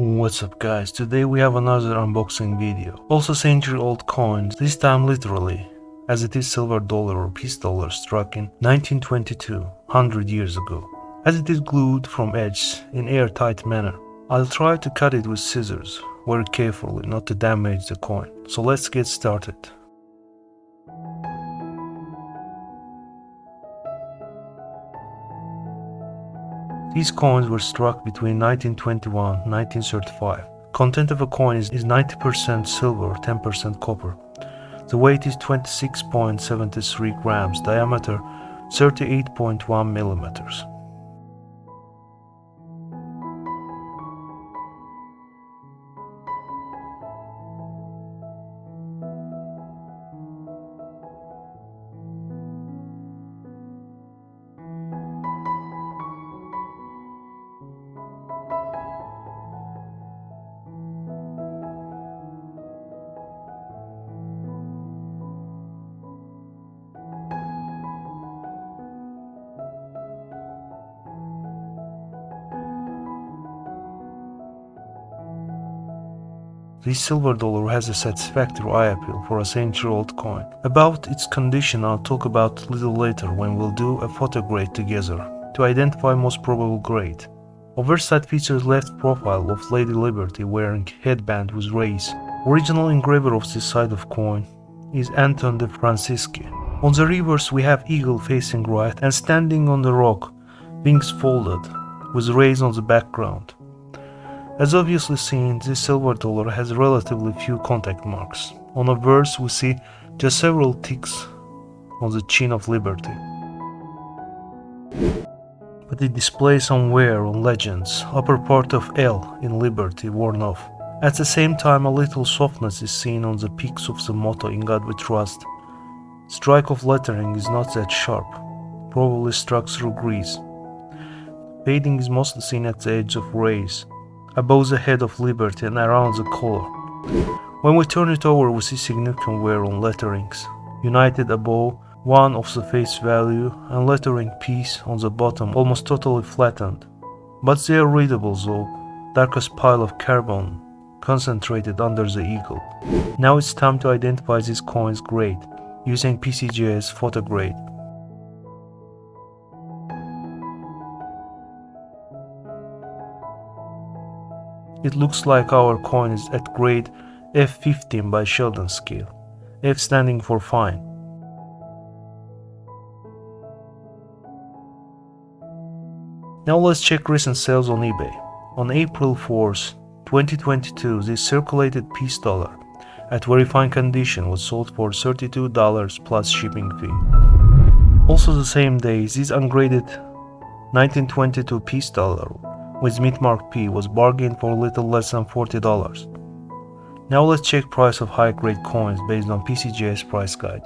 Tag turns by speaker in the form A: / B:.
A: What's up guys, today we have another unboxing video. Also century-old coins, this time literally, as it is silver dollar or peace dollar struck in 1922, 100 years ago. As it is glued from edge in airtight manner. I'll try to cut it with scissors, very carefully not to damage the coin. So let's get started. These coins were struck between 1921 and 1935. Content of a coin is 90% silver, 10% copper. The weight is 26.73 grams, diameter 38.1 millimeters. This silver dollar has a satisfactory eye appeal for a century-old coin. About its condition I'll talk about a little later when we'll do a photo grade together to identify most probable grade. Oversight features left profile of Lady Liberty wearing headband with rays. Original engraver of this side of coin is Anton de Francisci. On the reverse we have eagle facing right and standing on the rock, wings folded, with rays on the background. As obviously seen, this silver dollar has relatively few contact marks. On a verse we see just several ticks on the chin of Liberty. But it displays some wear on legends, upper part of L in Liberty worn off. At the same time a little softness is seen on the peaks of the motto "In God We Trust." Strike of lettering is not that sharp, probably struck through grease. Fading is mostly seen at the edge of rays, above the head of Liberty and around the collar. When we turn it over we see significant wear on letterings, United above, one of the face value, and lettering Peace on the bottom almost totally flattened. But they are readable though, darkest pile of carbon concentrated under the eagle. Now it's time to identify this coin's grade, using PCGS photo grade. It looks like our coin is at grade F15 by Sheldon scale, F standing for fine. Now let's check recent sales on eBay. On April 4th, 2022, this circulated peace dollar at very fine condition was sold for $32 plus shipping fee. Also the same day, this ungraded 1922 peace dollar with mint mark P was bargained for a little less than $40. Now let's check price of high grade coins based on PCGS price guide.